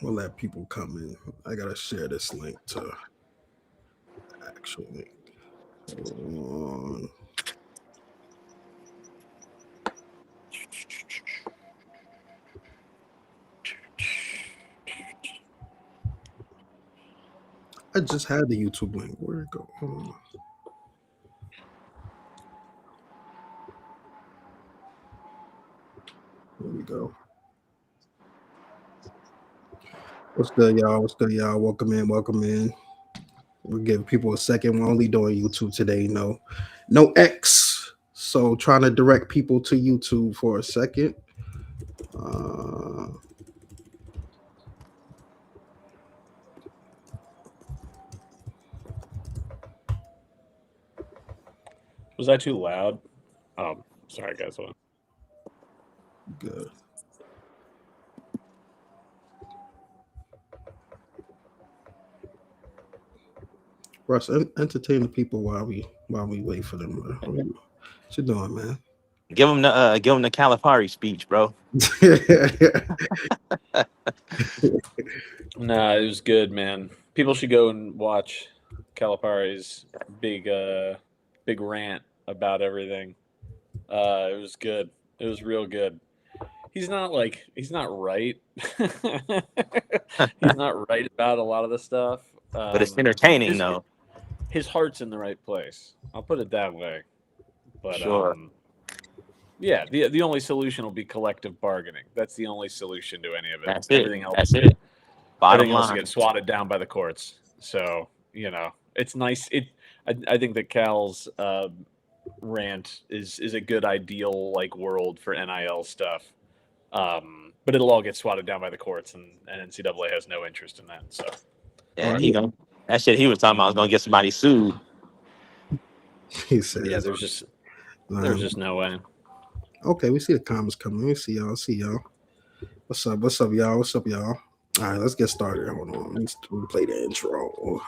We'll let people come in. I gotta share this link to actual link. Hold I just had the YouTube link. Where'd it go? Hold on. There we go. What's good, y'all? What's good, y'all? Welcome in. Welcome in. We'll give people a second. We're only doing YouTube today. No X. So trying to direct people to YouTube for a second. Uh, Was that too loud? Oh, sorry, guys. good. Russ, entertain the people while we wait for them. What you doing, man? Give him the Calipari speech, bro. Nah, it was good, man. People should go and watch Calipari's big rant about everything. It was good. It was real good. He's not right. He's not right about a lot of the stuff. But it's entertaining, though. His heart's in the right place. I'll put it that way. But Sure. yeah, the only solution will be collective bargaining. That's the only solution to any of it. That's Everything it. else, That's it. Bottom everything else line. gets swatted down by the courts. So it's nice. I think that Cal's rant is a good ideal world for NIL stuff. But it'll all get swatted down by the courts, and NCAA has no interest in that. So Yeah, that shit he was talking about was gonna get somebody sued. He said, yeah, there's just no way. Okay, we see the comments coming. We see y'all. What's up? What's up, y'all? What's up, y'all? All right, let's get started. Hold on. Let's play the intro.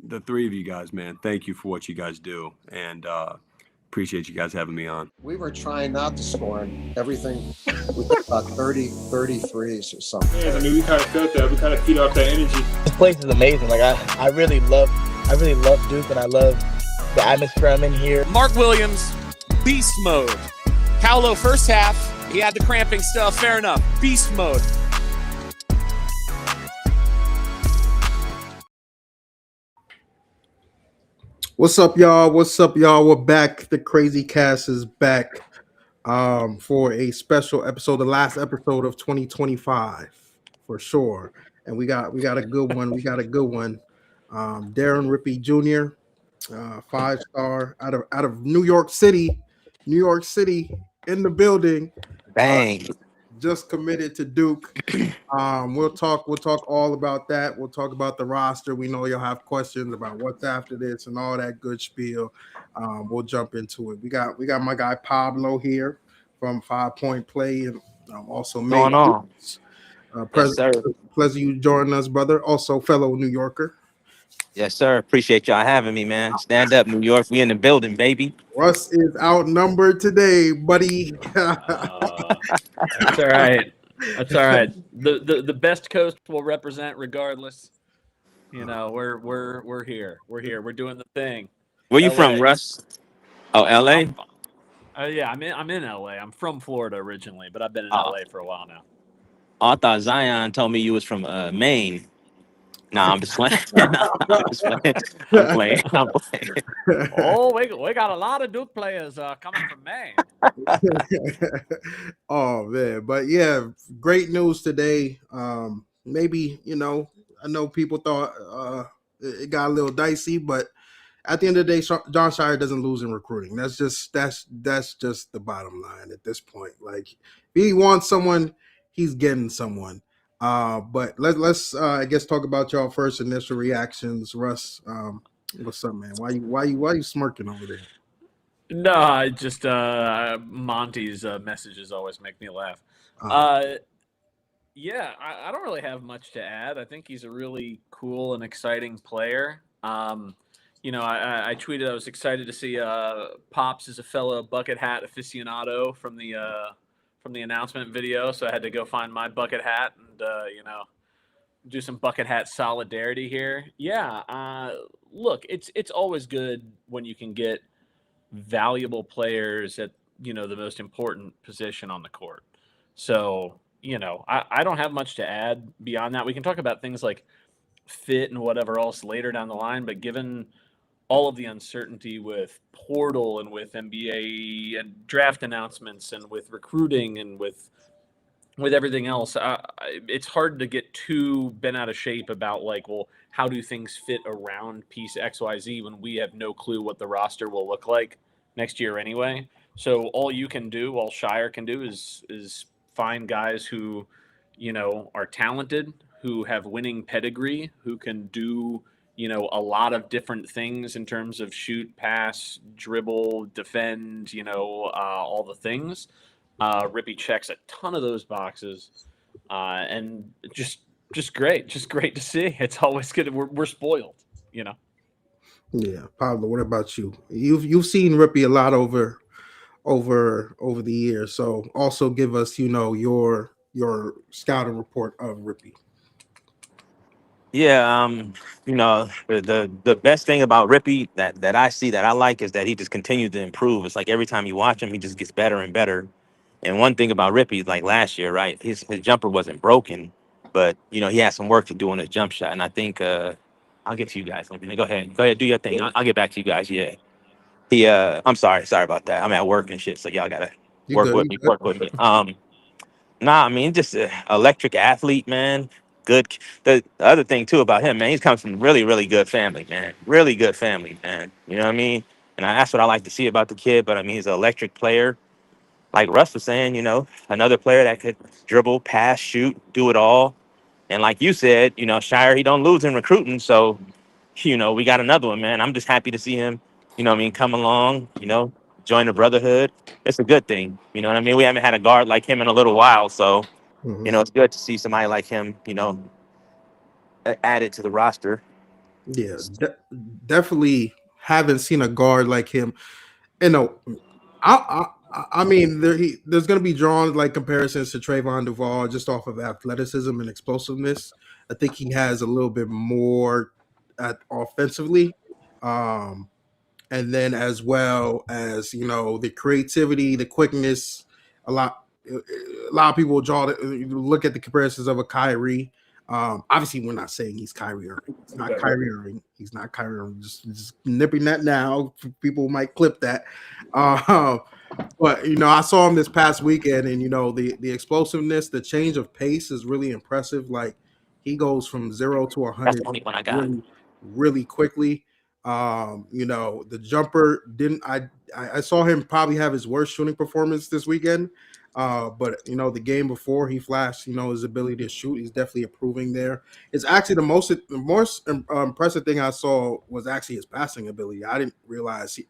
The three of you guys, man, thank you for what you guys do, and appreciate you guys having me on. We were trying not to score and everything. We hit about 33s or something. Yeah, I mean, we kind of felt that. We kind of feed off that energy. This place is amazing. Like I really love Duke, and I love the atmosphere I'm in here. Mark Williams, beast mode. Paolo first half, he had the cramping stuff. Fair enough. Beast mode. What's up, y'all? We're back. The Crazy Cast is back for a special episode, the last episode of 2025 for sure. And we got a good one. Deron Rippey Jr., 5-star out of New York City, in the building. Bang. Just committed to Duke. We'll talk all about that. We'll talk about the roster. We know you'll have questions about what's after this and all that good spiel. We'll jump into it. We got my guy Pablo here from 5 Point Play, and also Going on. Yes, sir. Pleasure you joining us, brother. Also fellow New Yorker. Yes, sir. Appreciate y'all having me, man. Stand up, New York. We in the building, baby. Russ is outnumbered today, buddy. That's all right. That's all right. The best coast will represent regardless. We're here. We're here. We're doing the thing. Where you LA. from, Russ? Oh, LA? Yeah, I'm in LA. I'm from Florida originally, but I've been in LA for a while now. Oh, I thought Zion told me you was from Maine. Nah, I'm just playing. I'm playing. Oh, we got a lot of Duke players coming from Maine. Oh man, but yeah, great news today. Maybe I know people thought it got a little dicey, but at the end of the day, John Shire doesn't lose in recruiting. That's just the bottom line at this point. Like, if he wants someone, he's getting someone. But let's I guess talk about y'all first initial reactions. Russ, what's up, man? Why you smirking over there? No, I just Monty's messages always make me laugh. Yeah, I don't really have much to add. I think he's a really cool and exciting player. I tweeted I was excited to see Pops is a fellow bucket hat aficionado from the announcement video, so I had to go find my bucket hat and do some bucket hat solidarity here. Yeah, look, it's always good when you can get valuable players at the most important position on the court. So I don't have much to add beyond that. We can talk about things like fit and whatever else later down the line, but given all of the uncertainty with portal and with NBA and draft announcements and with recruiting and with everything else, it's hard to get too bent out of shape about how do things fit around piece XYZ when we have no clue what the roster will look like next year anyway. So all you can do, all Shire can do, is find guys who are talented, who have winning pedigree, who can do a lot of different things in terms of shoot, pass, dribble, defend, all the things. Rippey checks a ton of those boxes, and just great to see. It's always good. We're spoiled, Yeah, Pablo. What about you? You've seen Rippey a lot over the years, so also give us your scouting report of Rippey. Yeah, the best thing about Rippey that I see that I like is that he just continues to improve. It's like every time you watch him, he just gets better and better. And one thing about Rippey, like last year, right, his jumper wasn't broken, but he had some work to do on his jump shot. And I think I'll get to you guys. Go ahead, do your thing. I'll get back to you guys. Yeah, I'm sorry about that. I'm at work and shit, so y'all gotta You work good? with You me. good? Work with me. Nah, I mean, just an electric athlete, man. Good. The other thing too about him, man, he's come from really, really good family, man. Really good family, man. You know what I mean? And that's what I like to see about the kid. But I mean, he's an electric player. Like Russ was saying, another player that could dribble, pass, shoot, do it all. And like you said, Shire, he don't lose in recruiting. So, we got another one, man. I'm just happy to see him, come along, join the brotherhood. It's a good thing. You know what I mean? We haven't had a guard like him in a little while. So, Mhm. it's good to see somebody like him, added to the roster. Yeah, definitely haven't seen a guard like him. I mean, there's going to be drawn like comparisons to Trayvon Duval just off of athleticism and explosiveness. I think he has a little bit more offensively, and then as well as the creativity, the quickness. A lot, a lot of people look at the comparisons of a Kyrie. Obviously, we're not saying he's Kyrie Irving. He's not Kyrie Irving. He's not Kyrie Irving. Just nipping that now. People might clip that. But I saw him this past weekend, and the explosiveness, the change of pace is really impressive. Like he goes from 0 to That's 100 the only one I got. really, really quickly. The jumper didn't. I saw him probably have his worst shooting performance this weekend. But the game before he flashed, his ability to shoot. He's definitely improving there. It's actually the most impressive thing I saw was actually his passing ability. I didn't realize he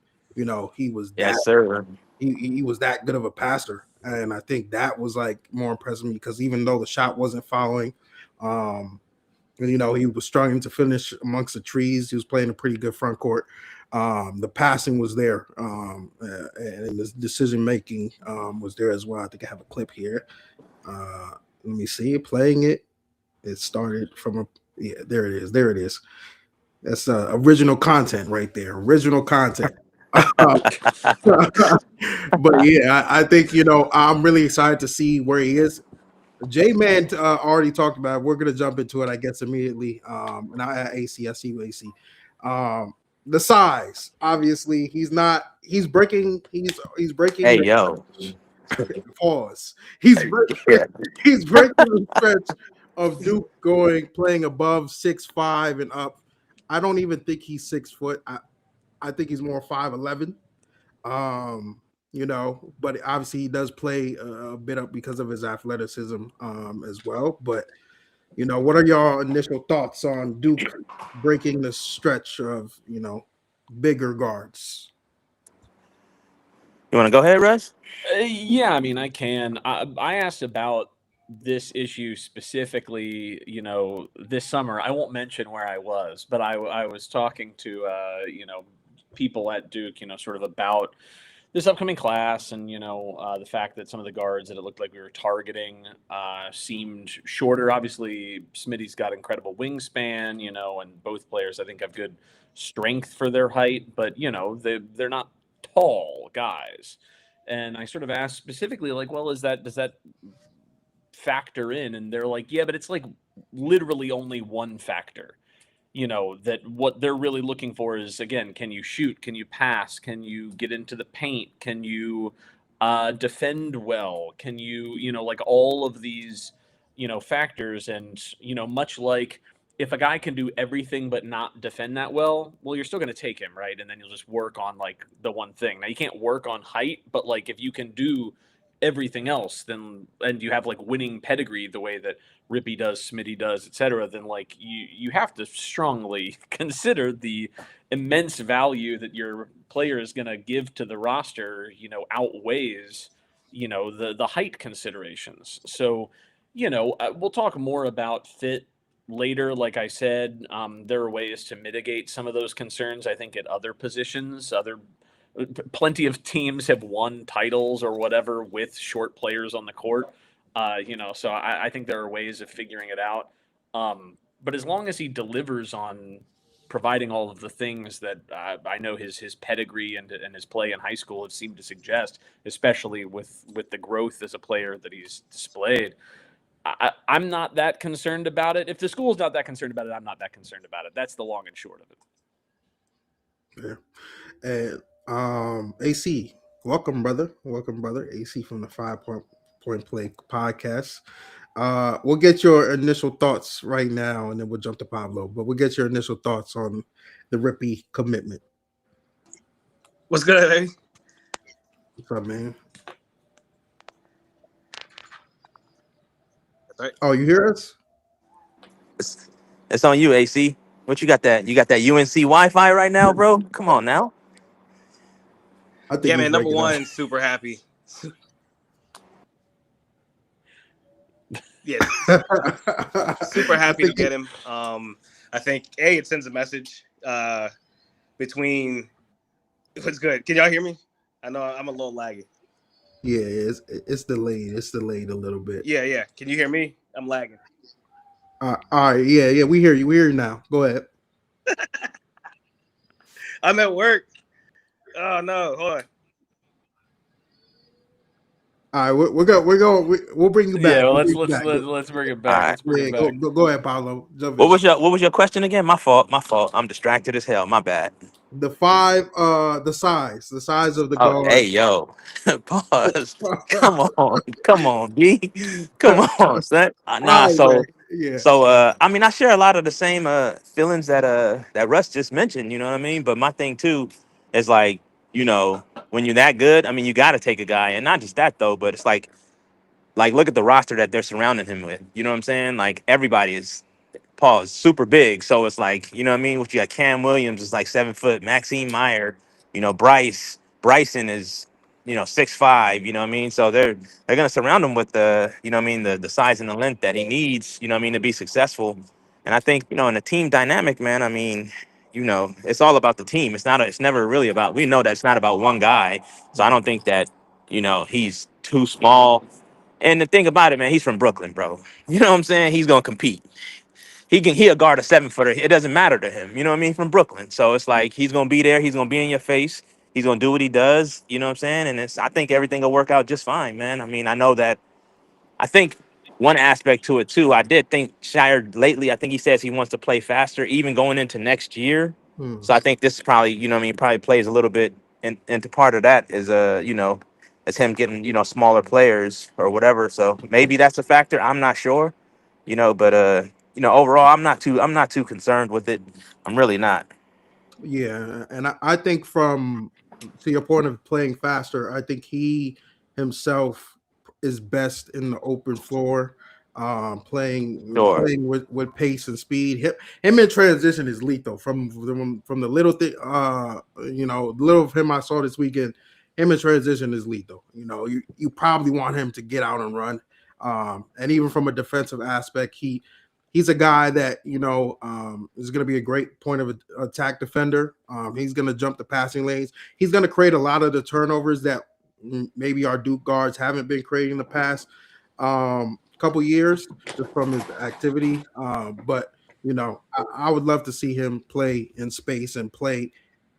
was that. Yes, sir. He was that good of a passer, and I think that was like more impressive because even though the shot wasn't following, he was struggling to finish amongst the trees. He was playing a pretty good front court. The passing was there, and the decision making was there as well. I think I have a clip here. Let me see playing it. It started from there it is. There it is. That's original content right there. Original content. But yeah, I think I'm really excited to see where he is. J-Man already talked about it. We're gonna jump into it, I guess, immediately. And I see AC. The size, obviously, he's breaking. Hey, yo. Pause. He's breaking the stretch of Duke playing above 6'5" and up. I don't even think he's 6 foot. I think he's more 5'11". But obviously he does play a bit up because of his athleticism as well. But what are y'all initial thoughts on Duke breaking the stretch of bigger guards? You want to go ahead, Russ? Yeah, I mean, I can. I asked about this issue specifically, you know, this summer. I won't mention where I was, but I was talking to, you know, people at Duke, you know, sort of about this upcoming class and, you know, the fact that some of the guards that it looked like we were targeting seemed shorter. Obviously, Smitty's got incredible wingspan, you know, and both players I think have good strength for their height, but, you know, they're not tall guys. And I sort of asked specifically, like, well, does that factor in? And they're like, yeah, but it's like literally only one factor. You know, that what they're really looking for is, again, can you shoot? Can you pass? Can you get into the paint? Can you defend well? Can you, you know, like all of these, you know, factors. And, you know, much like if a guy can do everything but not defend that well, you're still going to take him, right? And then you'll just work on like the one thing. Now, you can't work on height, but like if you can do everything else, then, and you have like winning pedigree the way that Rippey does, Smitty does, etc., then like you have to strongly consider the immense value that your player is going to give to the roster, you know, outweighs, you know, the height considerations. So, you know, we'll talk more about fit later. Like I said, there are ways to mitigate some of those concerns. I think at other positions, plenty of teams have won titles or whatever with short players on the court. You know, so I think there are ways of figuring it out. But as long as he delivers on providing all of the things that I know his pedigree and his play in high school have seemed to suggest, especially with the growth as a player that he's displayed, I'm not that concerned about it. If the school's not that concerned about it, I'm not that concerned about it. That's the long and short of it. Yeah. And AC, welcome, brother. Welcome, brother. AC from the 5 Point Play podcast. We'll get your initial thoughts right now, and then we'll jump to Pablo. But we'll get your initial thoughts on the Rippey commitment. What's good, baby? What's up, man? Right. Oh, you hear us? It's on you, AC. What you got that? You got that UNC Wi-Fi right now, bro? Come on now. I think yeah, man. Number one, super happy. Yes, super happy to get him. I think it sends a message between. What's good? Can y'all hear me? I know I'm a little laggy. Yeah, it's delayed. It's delayed a little bit. Yeah. Can you hear me? I'm lagging. All right. Yeah. We hear you. We hear you now. Go ahead. I'm at work. Oh no! Hold on. All right, we'll bring you back. Yeah, let's bring it back. Right. Go ahead, Pablo. What was your question again? My fault. I'm distracted as hell. My bad. The size of the guard. Hey, yo, pause. Come on, B. Come on, son. So I mean, I share a lot of the same feelings that Russ just mentioned. You know what I mean? But my thing too is like, you know, when you're that good, I mean, you got to take a guy, and not just that though, but it's like look at the roster that they're surrounding him with. You know what I'm saying? Like everybody is super big. So it's like, you know what I mean? What you got, Cam Williams is like 7 foot, Maxine Meyer, you know, Bryson is, you know, 6'5", you know what I mean? So they're gonna surround him with the, you know what I mean, the size and the length that he needs, you know what I mean, to be successful. And I think, you know, in a team dynamic, man, I mean, you know, it's all about the team. It's never really about, we know that it's not about one guy. So I don't think that, you know, he's too small. And the thing about it, man, he's from Brooklyn, bro. You know what I'm saying? He's gonna compete. He'll guard a 7-footer. It doesn't matter to him. You know what I mean? From Brooklyn. So it's like he's gonna be there, he's gonna be in your face, he's gonna do what he does, you know what I'm saying? And I think everything will work out just fine, man. I mean, I think one aspect to it too, I did think Shire lately, I think he says he wants to play faster, even going into next year. So I think this is probably, you know what I mean, probably plays a little bit into part of that is you know, as him getting, you know, smaller players or whatever. So maybe that's a factor. I'm not sure, you know, but you know, overall, I'm not too concerned with it. I'm really not. Yeah, and I think from to your point of playing faster, I think he himself is best in the open floor, playing with pace and speed. Him in transition is lethal. From the little thing, you know, little of him I saw this weekend. Him in transition is lethal. You know, you probably want him to get out and run. And even from a defensive aspect, he's a guy that is going to be a great point of attack defender. He's going to jump the passing lanes. He's going to create a lot of the turnovers that maybe our Duke guards haven't been creating in the past couple years, just from his activity. But I would love to see him play in space and play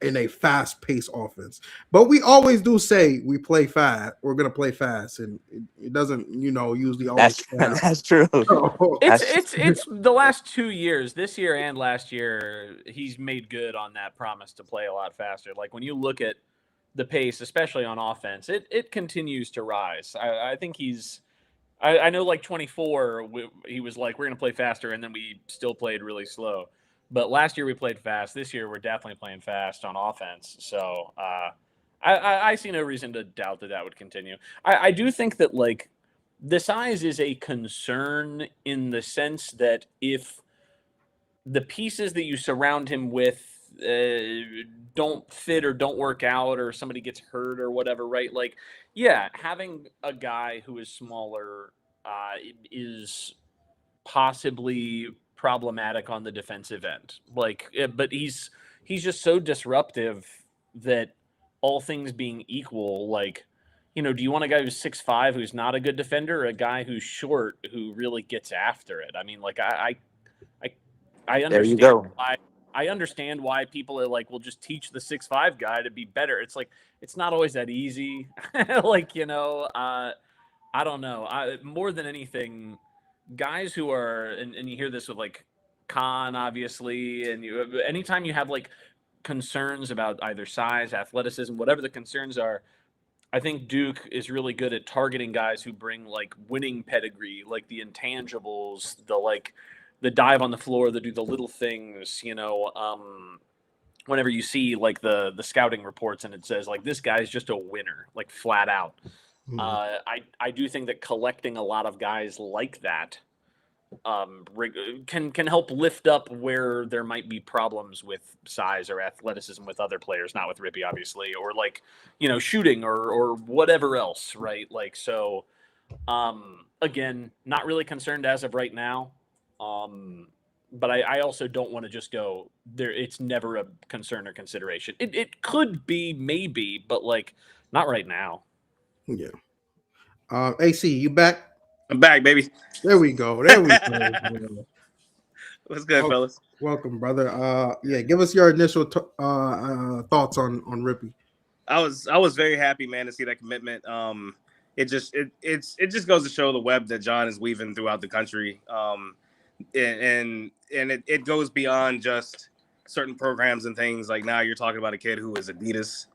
in a fast-paced offense. But we always do say we play fast. We're going to play fast, and it doesn't, usually always happen. That's true. It's the last 2 years, this year and last year, he's made good on that promise to play a lot faster. Like when you look at the pace, especially on offense, it continues to rise. I think I know like 24, he was like, we're going to play faster, and then we still played really slow. But last year we played fast. This year we're definitely playing fast on offense. So I see no reason to doubt that would continue. I do think that like the size is a concern in the sense that if the pieces that you surround him with don't fit or don't work out, or somebody gets hurt or whatever, right? Like, yeah, having a guy who is smaller is possibly problematic on the defensive end. Like, but he's just so disruptive that all things being equal, like, do you want a guy who's 6'5", who's not a good defender, or a guy who's short who really gets after it? I mean, like, I understand. There you go. I understand why people are like, well, just teach the 6'5" guy to be better. It's like, it's not always that easy. Like, I don't know. More than anything, guys who are, and you hear this with like Khan, obviously, and anytime you have like concerns about either size, athleticism, whatever the concerns are, I think Duke is really good at targeting guys who bring like winning pedigree, like the intangibles, the dive on the floor, that do the little things, whenever you see like the scouting reports and it says like, this guy's just a winner, like flat out. I do think that collecting a lot of guys like that can help lift up where there might be problems with size or athleticism with other players, not with Rippey, obviously, or like, shooting or whatever else, right? Like, so, again, not really concerned as of right now. But I also don't want to just go there. It's never a concern or consideration. It could be, maybe, but like not right now. Yeah. AC, you back? I'm back, baby. There we go. What's good, fellas? Welcome, brother. Yeah, give us your initial thoughts on Rippey. I was very happy, man, to see that commitment. It just goes to show the web that John is weaving throughout the country. And it goes beyond just certain programs and things. Like now you're talking about a kid who is Adidas,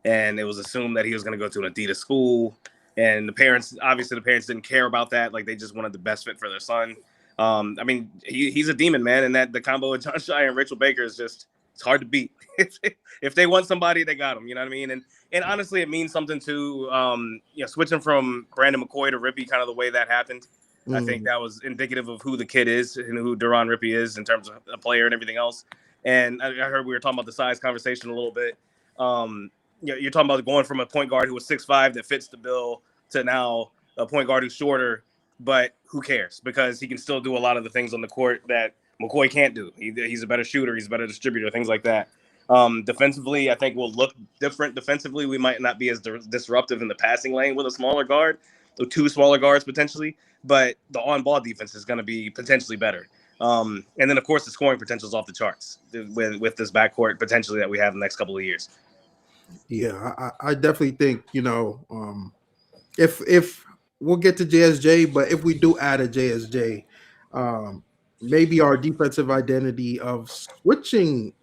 and it was assumed that he was going to go to an Adidas school. And the parents didn't care about that. Like they just wanted the best fit for their son. I mean, he's a demon, man. And that the combo of John Shire and Rachel Baker is it's hard to beat. If they want somebody, they got him. You know what I mean? And honestly, it means something to switching from Brandon McCoy to Rippey, kind of the way that happened. I think that was indicative of who the kid is and who Deron Rippey is in terms of a player and everything else. And I heard we were talking about the size conversation a little bit. You're talking about going from a point guard who was 6'5" that fits the bill to now a point guard who's shorter, but who cares? Because he can still do a lot of the things on the court that McCoy can't do. He's a better shooter. He's a better distributor, things like that. Defensively, I think we'll look different. Defensively, we might not be as disruptive in the passing lane with a smaller guard, or two smaller guards potentially, but the on-ball defense is going to be potentially better. And then, of course, the scoring potential is off the charts with this backcourt potentially that we have in the next couple of years. Yeah, I definitely think, if we'll get to JSJ, but if we do add a JSJ, maybe our defensive identity of switching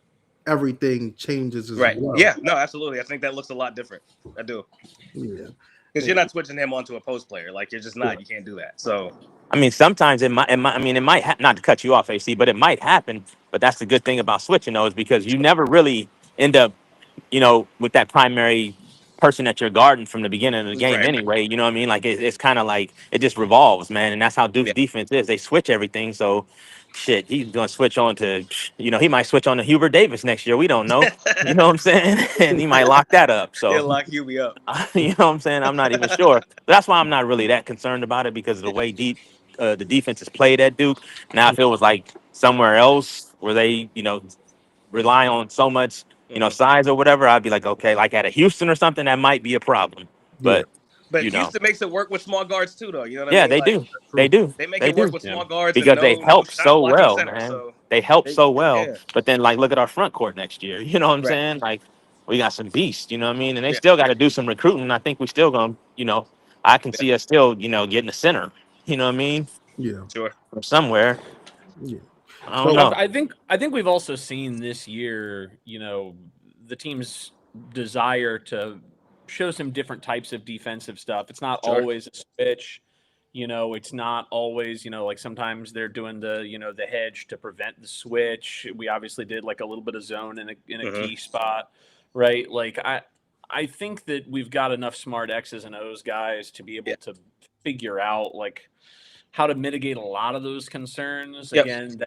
everything changes as well. Yeah, no, absolutely. I think that looks a lot different. I do. Yeah. Because you're not switching him onto a post player. Like, you're just not. You can't do that. So, I mean, sometimes it might not to cut you off, AC, but it might happen. But that's the good thing about switching those, because you never really end up, with that primary person that you're guarding from the beginning of the game Right. anyway. You know what I mean? Like it's kind of like it just revolves, man. And that's how Duke's Yeah. defense is. They switch everything. So shit, he's gonna switch on to, he might switch on to Hubert Davis next year. We don't know. You know what I'm saying? And he might lock that up. So He'll lock Hubie up. you know what I'm saying? I'm not even sure. But that's why I'm not really that concerned about it, because of the way the defense is played at Duke. Now, if it was like somewhere else where they, rely on so much, size or whatever, I'd be like, okay, like at a Houston or something, that might be a problem. Yeah. But, But Houston makes it work with small guards too, though. You know what I yeah, mean? they Like, do. They do. they make They it work do. with Yeah. small guards and Because they no help shot so blocking well, center. man. So They help so well. yeah. But then, like, look at our front court next year. You know what I'm Right. saying? Like, we got some beasts, you know what I mean? And they Yeah. still got to do some recruiting. I think we still going to, I can Yeah. see us still, getting a center. You know what I mean? Yeah. Sure. From somewhere. Yeah. I don't So know. I think we've also seen this year, the team's desire to show some different types of defensive stuff. It's not Sure. always a switch. It's not always, like sometimes they're doing the, the hedge to prevent the switch. We obviously did like a little bit of zone in a key spot, right? Like I think that we've got enough smart X's and O's guys to be able to figure out like how to mitigate a lot of those concerns. Yep. Again,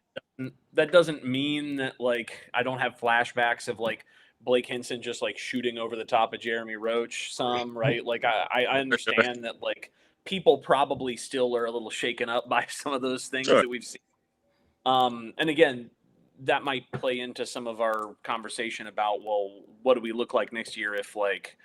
that doesn't mean that like I don't have flashbacks of like Blake Hinson just like shooting over the top of Jeremy Roach some, right? Like I understand that like people probably still are a little shaken up by some of those things Sure. that we've seen. And again, that might play into some of our conversation about, well, what do we look like next year if like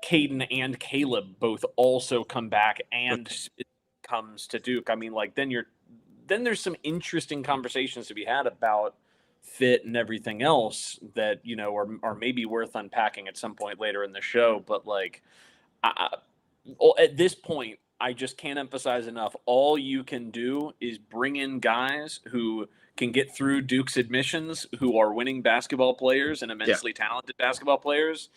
Caden and Caleb both also come back and it comes to Duke? I mean, like then there's some interesting conversations to be had about fit and everything else that are maybe worth unpacking at some point later in the show. But like at this point, I just can't emphasize enough. All you can do is bring in guys who can get through Duke's admissions, who are winning basketball players and immensely talented basketball players,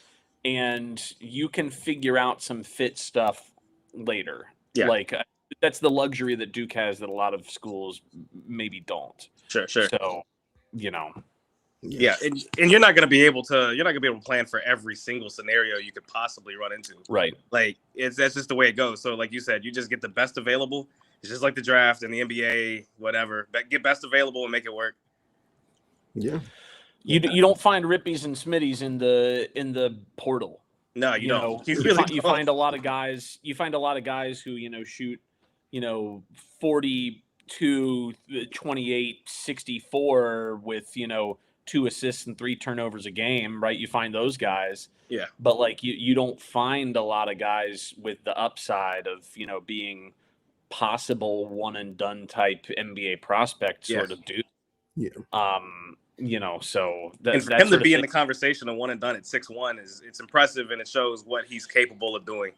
and you can figure out some fit stuff later. Yeah. Like that's the luxury that Duke has that a lot of schools maybe don't. Sure. So, Yeah, and you're not gonna be able to plan for every single scenario you could possibly run into. Right. Like that's just the way it goes. So like you said, you just get the best available. It's just like the draft and the NBA, whatever. Get best available and make it work. yeah. You don't find Rippies and Smitties in the portal. No, you don't. You find a lot of guys. You find a lot of guys who shoot 42, 28, 64 with 2 assists and 3 turnovers a game, right? You find those guys. Yeah. But like you don't find a lot of guys with the upside of being possible one and done type NBA prospect sort of dude. Yeah. So and for him to be in the conversation of one and done at 6'1" it's impressive, and it shows what he's capable of doing.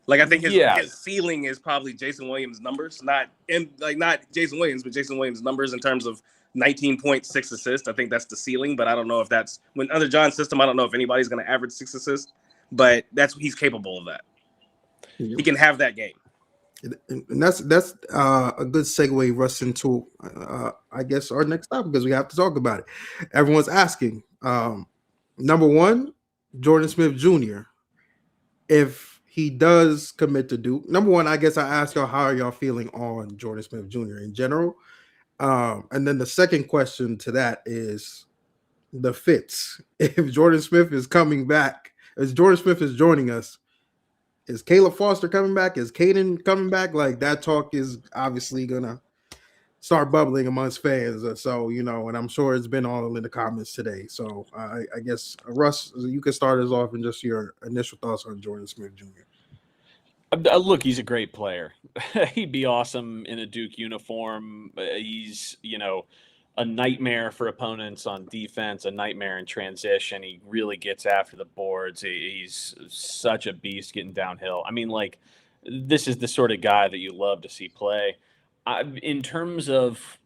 Like I think his ceiling is probably Jason Williams' numbers, not Jason Williams, but Jason Williams' numbers in terms of 19.6 assists. I think that's the ceiling, but I don't know if that's under John's system. I don't know if anybody's going to average 6 assists, but he's capable of that. Yeah. He can have that game. And that's a good segue, Russ, into I guess our next topic, because we have to talk about it. Everyone's asking. Number one, Jordan Smith Jr. If he does commit to Duke, number one, I guess I ask y'all, how are y'all feeling on Jordan Smith Jr. in general? And then the second question to that is the fits. If Jordan Smith is coming back, as Jordan Smith is joining us, is Caleb Foster coming back? Is Caden coming back? Like that talk is obviously gonna start bubbling amongst fans. So and I'm sure it's been all in the comments today. So I guess Russ, you can start us off and just your initial thoughts on Jordan Smith Jr. Look, he's a great player. He'd be awesome in a Duke uniform. He's a nightmare for opponents on defense, a nightmare in transition. He really gets after the boards. He's such a beast getting downhill. I mean, like, this is the sort of guy that you love to see play. In terms of,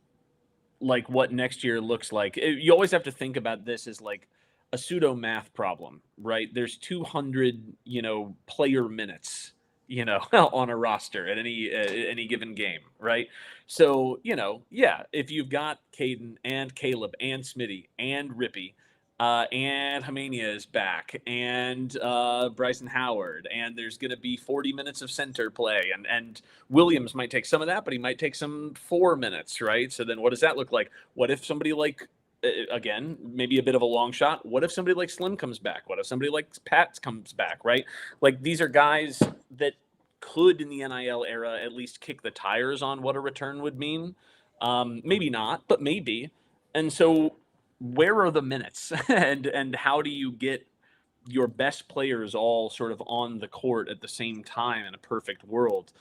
like, what next year looks like, you always have to think about this as, like, a pseudo math problem, right? There's 200, player minutes, on a roster at any given game, right? So, if you've got Caden and Caleb and Smitty and Rippey, and Hamania is back, and Bryson Howard, and there's going to be 40 minutes of center play, and Williams might take some of that, but he might take some 4 minutes, right? So then what does that look like? What if somebody like, again, maybe a bit of a long shot, what if somebody like Slim comes back? What if somebody like Pat comes back, right? Like, these are guys that could, in the NIL era, at least kick the tires on what a return would mean. Maybe not, but maybe. And so where are the minutes and how do you get your best players all sort of on the court at the same time in a perfect world?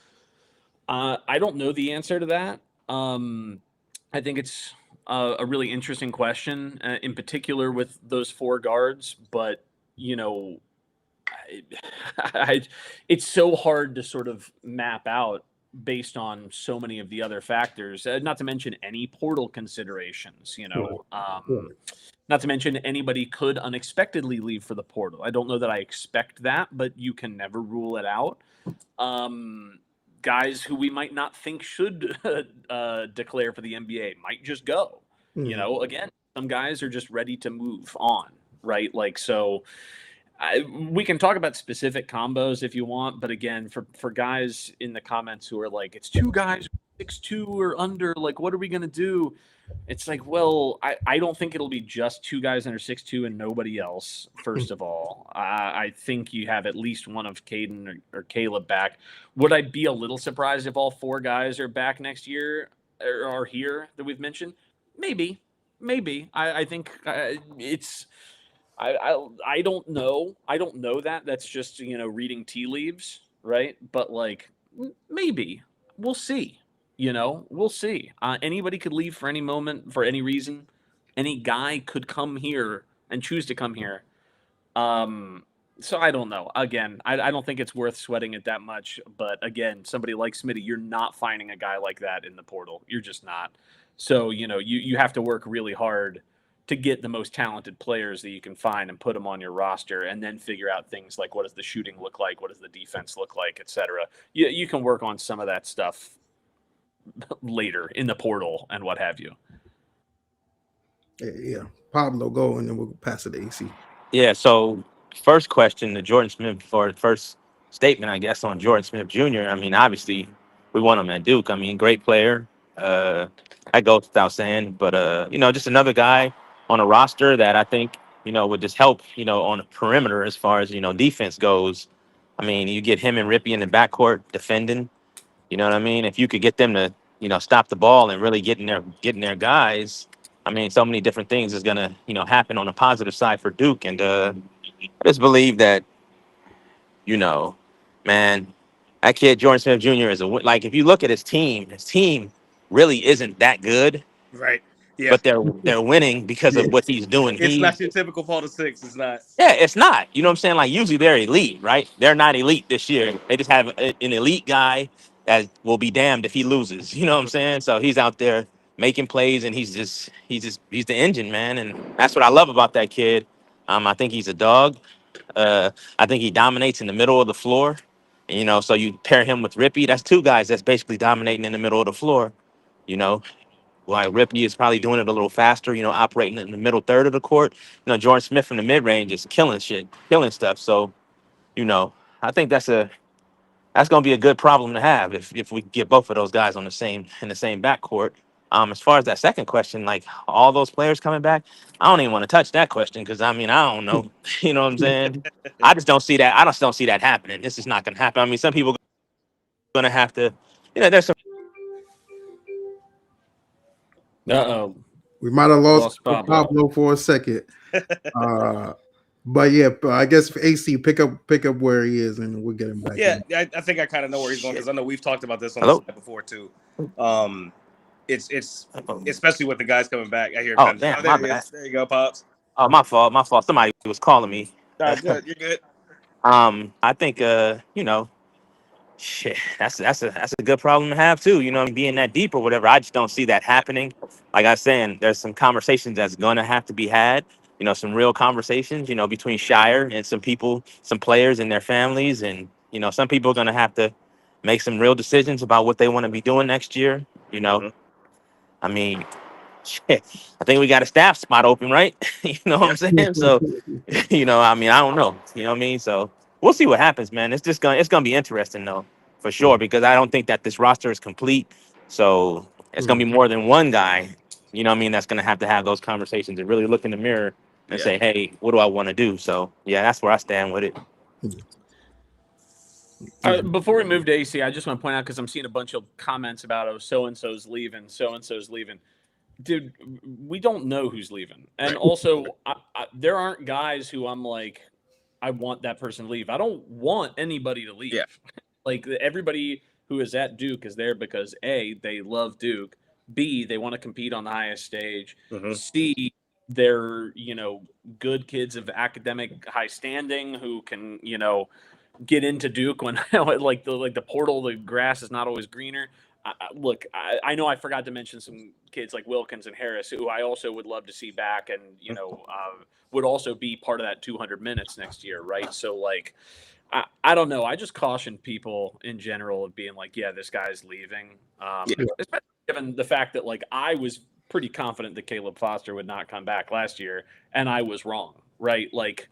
I don't know the answer to that. I think it's a really interesting question, in particular with those 4 guards, but you know, it's so hard to sort of map out based on so many of the other factors, not to mention any portal considerations, you know. Not to mention anybody could unexpectedly leave for the portal. I don't know that I expect that, but you can never rule it out. Guys who we might not think should declare for the NBA might just go. You know, again, some guys are just ready to move on, right? Like, so we can talk about specific combos if you want, but again, for guys in the comments who are like, it's 2 guys 6'2" or under, like, what are we gonna do? It's like, well, I don't think it'll be just 2 guys under 6'2" and nobody else. First of all, I think you have at least one of Caden or Caleb back. Would I be a little surprised if all 4 guys are back next year or are here that we've mentioned? Maybe. I think it's. I don't know. I don't know that. That's just, you know, reading tea leaves, right? But like, maybe we'll see. You know, we'll see. Anybody could leave for any moment, for any reason. Any guy could come here and choose to come here. So I don't know. Again, I don't think it's worth sweating it that much. But again, somebody like Smitty, you're not finding a guy like that in the portal. You're just not. So, you know, you have to work really hard to get the most talented players that you can find and put them on your roster, and then figure out things like, what does the shooting look like? What does the defense look like, et cetera. You can work on some of that stuff later in the portal and what have you. Yeah. Pablo, go, and then we'll pass it to AC. Yeah. So first question to Jordan Smith, for first statement, I guess, on Jordan Smith Jr. I mean, obviously, we want him at Duke. I mean, great player. That goes without saying. But you know, just another guy on a roster that I think, you know, would just help, you know, on the perimeter as far as, you know, defense goes. I mean, you get him and Rippey in the backcourt defending. You know what I mean? If you could get them to, you know, stop the ball and really getting their guys, I mean, so many different things is gonna, you know, happen on the positive side for Duke. And I just believe that, you know, man, that kid Jordan Smith Jr. is like, if you look at his team really isn't that good, Right. Yeah. but they're winning because of what he's doing. It's not your typical 4 to 6. It's not. Yeah, it's not. You know what I'm saying? Like, usually they're elite, right? They're not elite this year. They just have an elite guy that will be damned if he loses. You know what I'm saying? So he's out there making plays, and he's the engine, man. And that's what I love about that kid. I think he's a dog. I think he dominates in the middle of the floor. And, you know, so you pair him with Rippey. That's 2 guys that's basically dominating in the middle of the floor. You know, while Rippey is probably doing it a little faster, you know, operating in the middle third of the court. You know, Jordan Smith from the mid range is killing stuff. So, you know, I think that's going to be a good problem to have if we get both of those guys in the same backcourt. As far as that second question, like all those players coming back, I don't even want to touch that question because I mean, I don't know. You know what I'm saying? I just don't see that. I just don't see that happening. This is not going to happen. I mean, some people are going to have to, you know, there's some. Uh-oh. We might have lost Pablo. Pablo for a second. But yeah, I guess for AC, pick up where he is, and we'll get him back. Yeah, I think I kind of know where he's going, because I know we've talked about this on Hello? the side before too. It's especially with the guys coming back. I hear. Oh, damn, my bad. There you go, Pops. Oh, my fault. Somebody was calling me. Good. You're good. I think you know, shit, that's a good problem to have too. You know, being that deep or whatever. I just don't see that happening. Like I was saying, there's some conversations that's gonna have to be had. You know, some real conversations. You know, between Shire and some people, some players and their families, and you know, some people are gonna have to make some real decisions about what they want to be doing next year. You know, I mean, shit, I think we got a staff spot open, right? You know what I'm saying? So, I mean, I don't know. You know what I mean? So we'll see what happens, man. It's gonna be interesting though, for sure, because I don't think that this roster is complete. So it's gonna be more than one guy. You know what I mean? That's gonna have to have those conversations and really look in the mirror and say, hey, what do I want to do? So yeah, that's where I stand with it. Before we move to AC, I just want to point out, because I'm seeing a bunch of comments about, oh, so-and-so's leaving, so-and-so's leaving. Dude, we don't know who's leaving. And also, there aren't guys who I'm like, I want that person to leave. I don't want anybody to leave. Yeah. Like, everybody who is at Duke is there because, A, they love Duke. B, they want to compete on the highest stage. C, they're, good kids of academic high standing who can, get into Duke when like the portal, the grass is not always greener. Look, I know I forgot to mention some kids like Wilkins and Harris, who I also would love to see back, and would also be part of that 200 minutes next year, right? So like, I don't know. I just caution people in general of being like, yeah, this guy's leaving, especially given the fact that like I was pretty confident that Caleb Foster would not come back last year, and I was wrong, right? Like.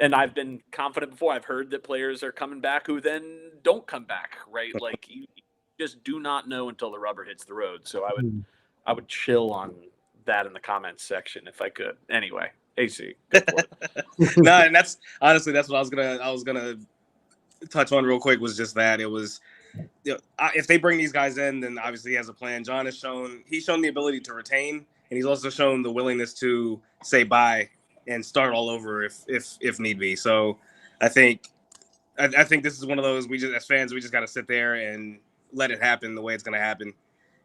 And I've been confident before. I've heard that players are coming back who then don't come back, right? Like you just do not know until the rubber hits the road. So I would chill on that in the comments section if I could. Anyway, AC. No, and that's honestly that's what I was gonna touch on real quick, was just that it was, if they bring these guys in, then obviously he has a plan. John has shown the ability to retain, and he's also shown the willingness to say bye and start all over if need be. So I think this is one of those, we just, as fans, we just got to sit there and let it happen the way it's going to happen,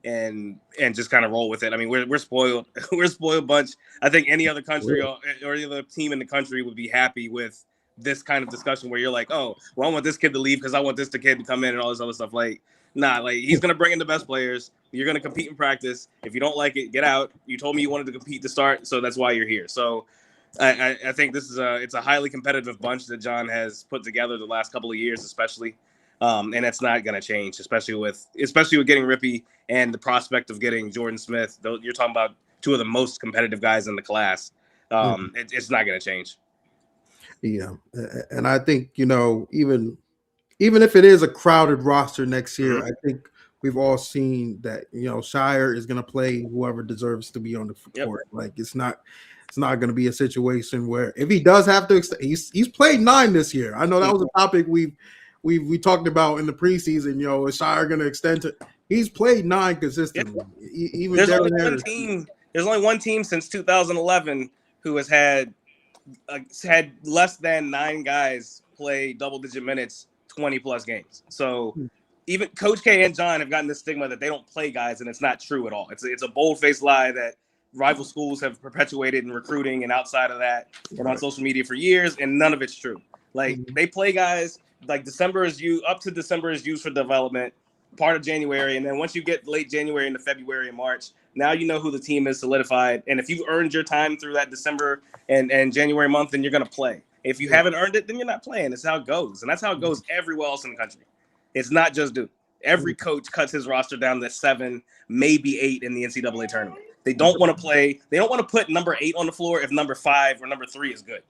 and just kind of roll with it. I mean, we're spoiled. We're a spoiled bunch. I think any other country or any other team in the country would be happy with this kind of discussion where you're like, oh, well, I want this kid to leave because I want this kid to come in and all this other stuff. Like, nah, like he's going to bring in the best players. You're going to compete in practice. If you don't like it, get out. You told me you wanted to compete to start, so that's why you're here. So I think this is it's a highly competitive bunch that John has put together the last couple of years, especially, and it's not going to change, especially with getting Rippey and the prospect of getting Jordan Smith. You're talking about two of the most competitive guys in the class. It's not going to change. Yeah, and I think even if it is a crowded roster next year, I think we've all seen that Shire is going to play whoever deserves to be on the court. Like it's not going to be a situation where if he does have to, he's played 9 this year. I know that was a topic we talked about in the preseason. Is Shire going to extend to? He's played 9 consistently. Even there's only one team since 2011 who has had less than 9 guys play double-digit minutes 20 plus games. So even Coach K and John have gotten the stigma that they don't play guys, and it's not true at all. It's a bold-faced lie that rival schools have perpetuated in recruiting and outside of that and on social media for years, and none of it's true. Like they play guys, like up to December is used for development, part of January, and then once you get late January into February and March, now you know who the team is solidified. And if you've earned your time through that December and January month, then you're going to play. If you haven't earned it, then you're not playing. It's how it goes. And that's how it goes everywhere else in the country. It's not just Duke. Every coach cuts his roster down to 7, maybe 8 in the NCAA tournament. They don't want to play. They don't want to put number 8 on the floor if number 5 or number 3 is good.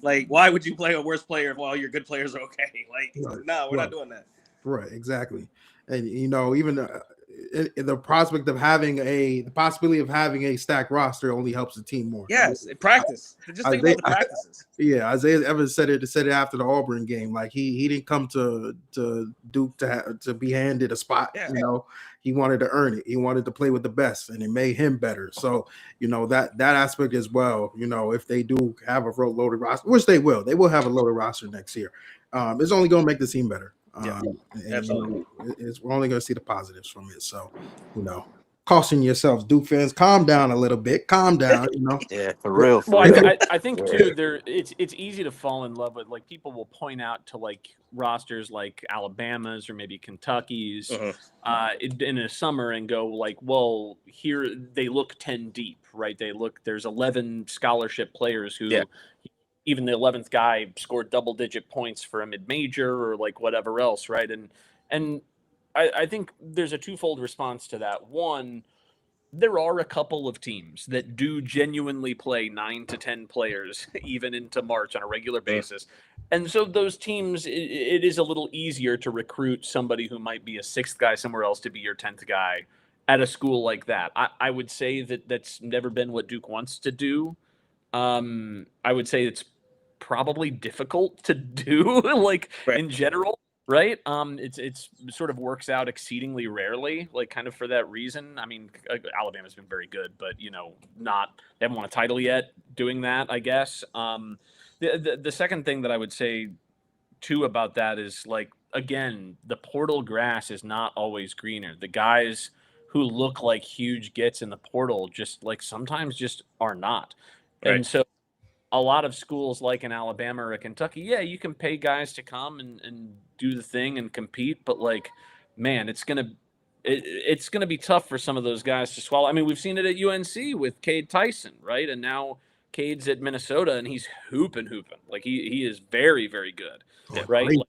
Like, why would you play a worse player if all your good players are okay? Like, no, we're not doing that. Right, exactly. And even the prospect of having the possibility of having a stacked roster only helps the team more. Yes, practice. Just think about the practices. Isaiah Evans said it after the Auburn game. Like he didn't come to Duke to be handed a spot. Yeah. He wanted to earn it. He wanted to play with the best, and it made him better. So that aspect as well. If they do have a loaded roster, which they will have a loaded roster next year. It's only going to make the team better. Absolutely. We're only going to see the positives from it. So, caution yourselves, Duke fans. Calm down a little bit. Calm down. Yeah, for real. Well, I think too. It's easy to fall in love with. Like people will point out to like rosters like Alabama's or maybe Kentucky's in the summer and go like, well, here they look 10 deep, right? There's 11 scholarship players who. Yeah. Even the 11th guy scored double-digit points for a mid-major or like whatever else, right? And I think there's a twofold response to that. One, there are a couple of teams that do genuinely play 9 to 10 players even into March on a regular basis. And so those teams, it is a little easier to recruit somebody who might be a 6th guy somewhere else to be your 10th guy at a school like that. I would say that that's never been what Duke wants to do. I would say it's probably difficult to do, like, Right. in general, right? It's sort of works out exceedingly rarely, like, kind of for that reason. I mean, Alabama's been very good, but they haven't won a title yet doing that, I guess. The second thing that I would say too about that is, like, again, the portal grass is not always greener. The guys who look like huge gets in the portal just, like, sometimes just are not. Right. And so a lot of schools like in Alabama or Kentucky, yeah, you can pay guys to come and do the thing and compete, but, like, man, it's gonna be tough for some of those guys to swallow. I mean, we've seen it at UNC with Cade Tyson, right? And now Cade's at Minnesota and he's hooping. Like, he is very, very good, right? Great. Like,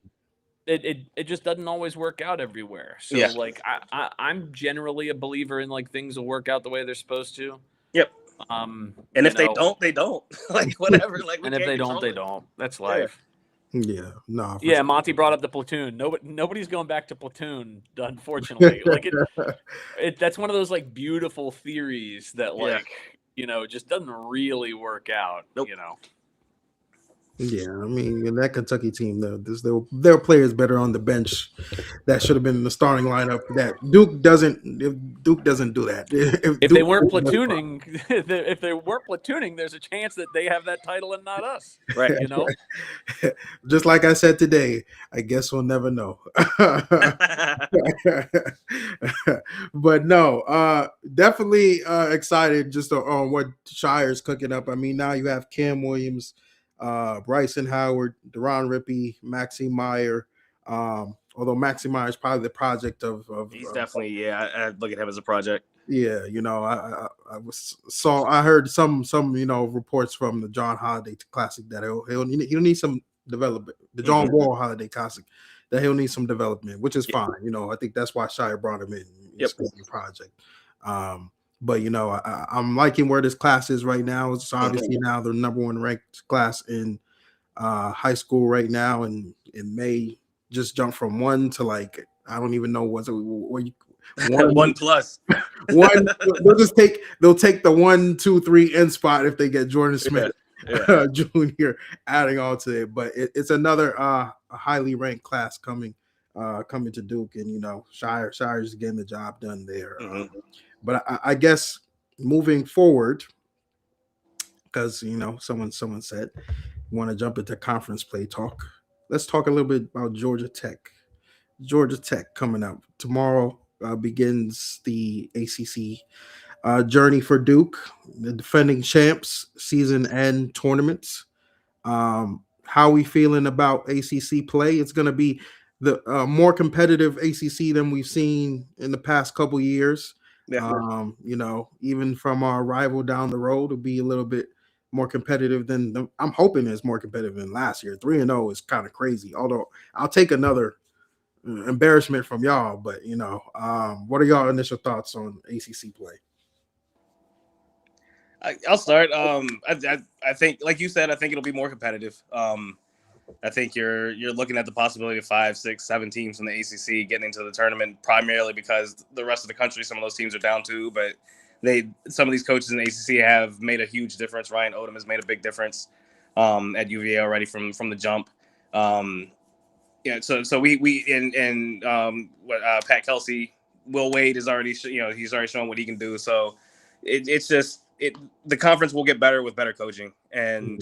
it just doesn't always work out everywhere. So, Yeah. like, I'm generally a believer in, like, things will work out the way they're supposed to. Yep. And if they don't, they don't. Like, whatever. Like, and if they don't, they don't. That's life. Yeah, no. Yeah, sure. Monty brought up the platoon. Nobody's going back to platoon, unfortunately. Like, that's one of those, like, beautiful theories that, like, just doesn't really work out. Nope. Yeah, I mean, in that Kentucky team, there are players better on the bench that should have been in the starting lineup. That Duke doesn't do that. If they weren't platooning, there's a chance that they have that title and not us. Right. Just like I said today, I guess we'll never know. But no, definitely excited just on what Shire's cooking up. I mean, now you have Cam Williams, Bryson Howard, Deron Rippey, Maxie Meyer. Although Maxie Meyer is probably the project of He's definitely, I look at him as a project. Yeah, I heard some reports from the John Holiday Classic that he'll need some development. The John Wall Holiday Classic, that he'll need some development, which is fine. I think that's why Shire brought him in. It's a project. But I'm liking where this class is right now. It's obviously now the number 1 ranked class in high school right now, and it may just jump from 1 to, like, I don't even know what's 1 plus. They'll take the 1, 2, 3 end spot if they get Jordan Smith Jr. adding on to it. But it's another highly ranked class coming to Duke, and Shire's getting the job done there. But I guess moving forward, because someone said want to jump into conference play talk. Let's talk a little bit about Georgia Tech. Georgia Tech coming up tomorrow begins the ACC journey for Duke, the defending champs, season end tournaments. How are we feeling about ACC play? It's going to be the more competitive ACC than we've seen in the past couple years. Even from our rival down the road, it'll be a little bit more competitive than I'm hoping is more competitive than last year. 3-0 is kind of crazy. Although I'll take another embarrassment from y'all, but what are y'all initial thoughts on ACC play? I'll start. I think, like you said, I think it'll be more competitive. I think you're looking at the possibility of 5, 6, 7 teams from the ACC getting into the tournament, primarily because the rest of the country, some of those teams are down too. But some of these coaches in the ACC have made a huge difference. Ryan Odom has made a big difference at UVA already from the jump. So we Pat Kelsey, Will Wade is already he's already shown what he can do. So the conference will get better with better coaching, and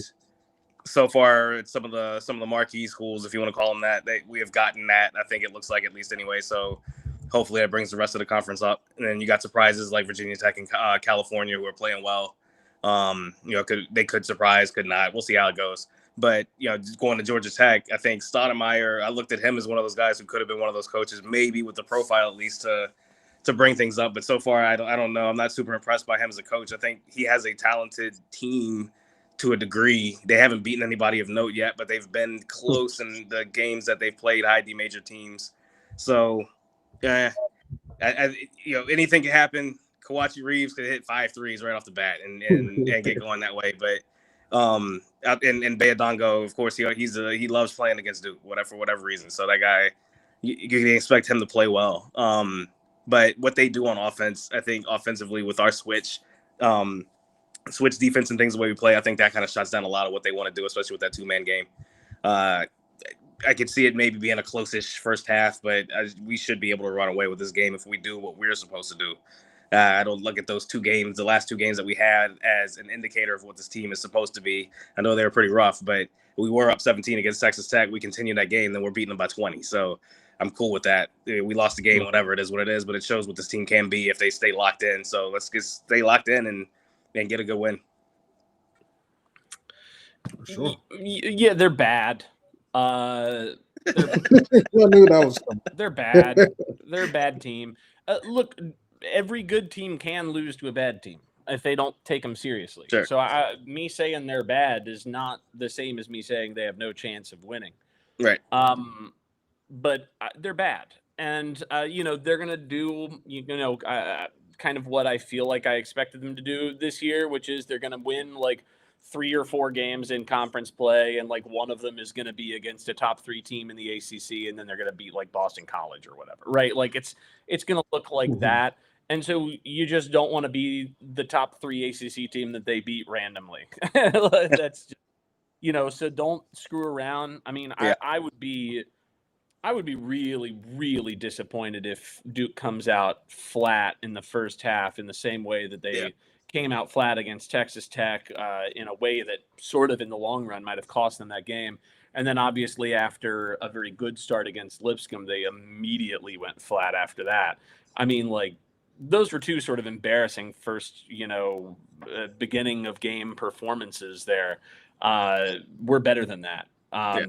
so far it's some of the marquee schools, if you want to call them that, we have gotten that. I think it looks like, at least anyway. So hopefully that brings the rest of the conference up. And then you got surprises like Virginia Tech and California, who are playing well. They could surprise, could not. We'll see how it goes. But going to Georgia Tech, I think Stoudemire, I looked at him as one of those guys who could have been one of those coaches, maybe with the profile at least to bring things up. But so far, I don't know. I'm not super impressed by him as a coach. I think he has a talented team to a degree. They haven't beaten anybody of note yet, but they've been close in the games that they've played ID major teams. So, anything can happen. Kawachi Reeves could hit 5 threes right off the bat and get going that way. But and Bayadongo, of course, he loves playing against Duke, for whatever reason. So that guy, you can expect him to play well. But what they do on offense, I think offensively with our switch defense and things the way we play, I think that kind of shuts down a lot of what they want to do, especially with that 2-man game. I could see it maybe being a close-ish first half, but we should be able to run away with this game if we do what we're supposed to do. I don't look at those 2 games, the last 2 games that we had, as an indicator of what this team is supposed to be. I know they were pretty rough, but we were up 17 against Texas Tech. We continued that game, then we're beating them by 20. So I'm cool with that. We lost the game, whatever it is, but it shows what this team can be if they stay locked in. So let's just stay locked in and get a good win. Sure. Yeah, they're bad. I knew that was coming. They're bad. They're a bad team. Look, every good team can lose to a bad team if they don't take them seriously. Sure. So me saying they're bad is not the same as me saying they have no chance of winning. Right. But they're bad. And, they're going to do, kind of what I feel like I expected them to do this year, which is they're going to win like 3 or 4 games in conference play, and like one of them is going to be against a top 3 team in the ACC, and then they're going to beat like Boston College or whatever, right? Like it's going to look like that. And so you just don't want to be the top 3 ACC team that they beat randomly. That's just, so don't screw around. I mean, yeah. I would be really, really disappointed if Duke comes out flat in the first half in the same way that they came out flat against Texas Tech in a way that sort of in the long run might have cost them that game. And then obviously after a very good start against Lipscomb, they immediately went flat after that. I mean, like, those were 2 sort of embarrassing first, beginning of game performances there. We're better than that.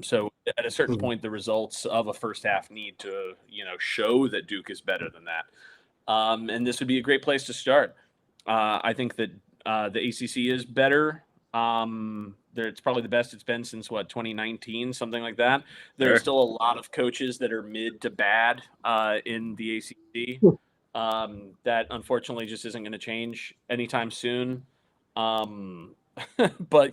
So at a certain point, the results of a first half need to, show that Duke is better than that. And this would be a great place to start. I think that the ACC is better. It's probably the best it's been since 2019, something like that. There are still a lot of coaches that are mid to bad in the ACC. That unfortunately just isn't going to change anytime soon. But